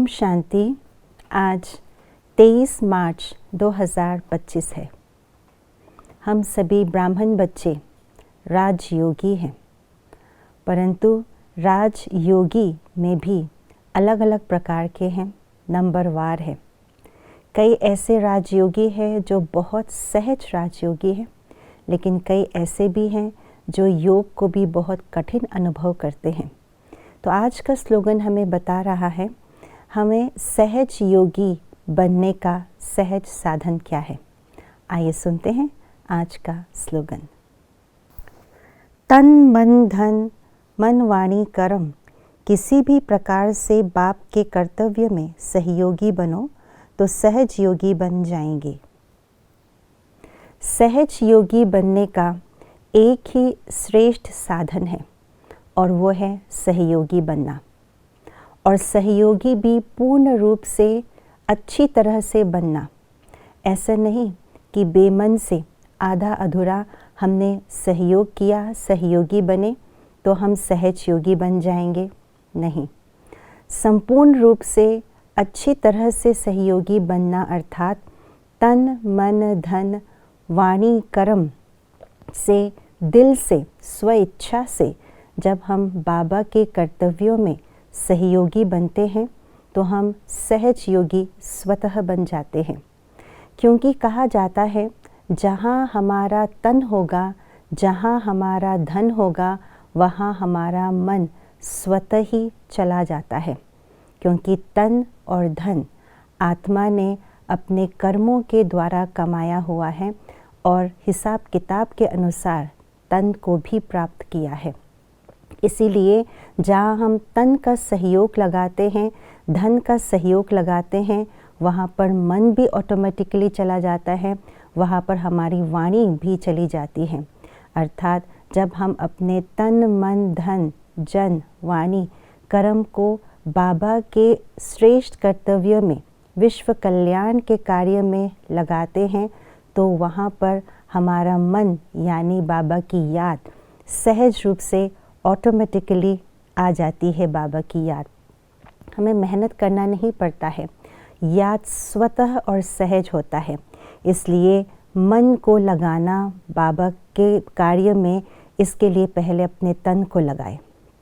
ओम शांति। आज 23 मार्च 2025 है। हम सभी ब्राह्मण बच्चे राजयोगी हैं, परंतु राजयोगी में भी अलग अलग प्रकार के हैं, नंबरवार है। कई ऐसे राजयोगी हैं जो बहुत सहज राजयोगी हैं, लेकिन कई ऐसे भी हैं जो योग को भी बहुत कठिन अनुभव करते हैं। तो आज का स्लोगन हमें बता रहा है, हमें सहज योगी बनने का सहज साधन क्या है। आइए सुनते हैं आज का स्लोगन। तन मन धन मन वाणी कर्म किसी भी प्रकार से बाप के कर्तव्य में सहयोगी बनो तो सहज योगी बन जाएंगे। सहज योगी बनने का एक ही श्रेष्ठ साधन है और वो है सहयोगी बनना। और सहयोगी भी पूर्ण रूप से अच्छी तरह से बनना। ऐसा नहीं कि बेमन से आधा अधूरा हमने सहयोग किया, सहयोगी बने तो हम सहज योगी बन जाएंगे। नहीं, संपूर्ण रूप से अच्छी तरह से सहयोगी बनना अर्थात तन मन धन वाणी कर्म से, दिल से, स्वेच्छा से जब हम बाबा के कर्तव्यों में सहयोगी बनते हैं तो हम सहज योगी स्वतः बन जाते हैं। क्योंकि कहा जाता है, जहाँ हमारा तन होगा, जहाँ हमारा धन होगा, वहाँ हमारा मन स्वतः ही चला जाता है। क्योंकि तन और धन आत्मा ने अपने कर्मों के द्वारा कमाया हुआ है और हिसाब किताब के अनुसार तन को भी प्राप्त किया है। इसीलिए जहाँ हम तन का सहयोग लगाते हैं, धन का सहयोग लगाते हैं, वहाँ पर मन भी ऑटोमेटिकली चला जाता है, वहाँ पर हमारी वाणी भी चली जाती है। अर्थात जब हम अपने तन मन धन जन वाणी कर्म को बाबा के श्रेष्ठ कर्तव्य में, विश्व कल्याण के कार्य में लगाते हैं तो वहाँ पर हमारा मन यानी बाबा की याद सहज रूप से ऑटोमेटिकली आ जाती है। बाबा की याद हमें मेहनत करना नहीं पड़ता है, याद स्वतः और सहज होता है। इसलिए मन को लगाना बाबा के कार्य में, इसके लिए पहले अपने तन को लगाए।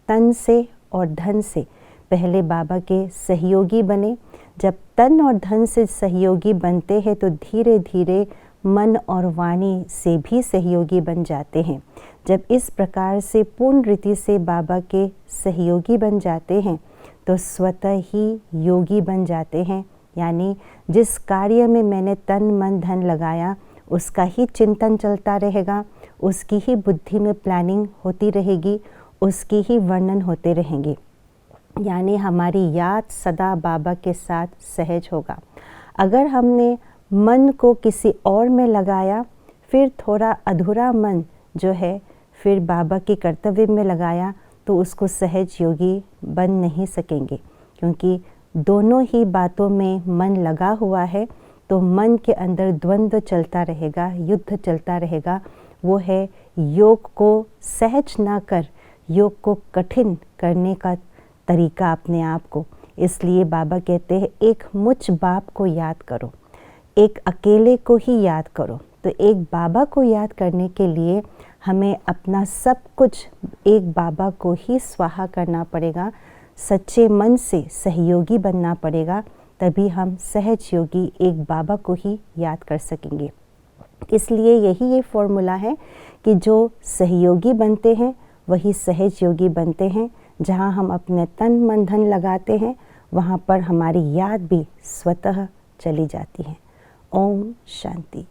तन से और धन से पहले बाबा के सहयोगी बने। जब तन और धन से सहयोगी बनते हैं तो धीरे धीरे मन और वाणी से भी सहयोगी बन जाते हैं। जब इस प्रकार से पूर्ण रीति से बाबा के सहयोगी बन जाते हैं तो स्वतः ही योगी बन जाते हैं। यानी जिस कार्य में मैंने तन मन धन लगाया उसका ही चिंतन चलता रहेगा, उसकी ही बुद्धि में प्लानिंग होती रहेगी, उसकी ही वर्णन होते रहेंगे। यानी हमारी याद सदा बाबा के साथ सहज होगा। अगर हमने मन को किसी और में लगाया, फिर थोड़ा अधूरा मन जो है फिर बाबा के कर्तव्य में लगाया, तो उसको सहज योगी बन नहीं सकेंगे। क्योंकि दोनों ही बातों में मन लगा हुआ है तो मन के अंदर द्वंद्व चलता रहेगा, युद्ध चलता रहेगा। वो है योग को सहज ना कर योग को कठिन करने का तरीका अपने आप को। इसलिए बाबा कहते हैं, एक मुझ बाप को याद करो, एक अकेले को ही याद करो। तो एक बाबा को याद करने के लिए हमें अपना सब कुछ एक बाबा को ही स्वाहा करना पड़ेगा, सच्चे मन से सहयोगी बनना पड़ेगा, तभी हम सहज योगी एक बाबा को ही याद कर सकेंगे। इसलिए यही ये फॉर्मूला है कि जो सहयोगी बनते हैं वही सहज योगी बनते हैं। जहाँ हम अपने तन मन धन लगाते हैं वहाँ पर हमारी याद भी स्वतः चली जाती है। ओम शांति।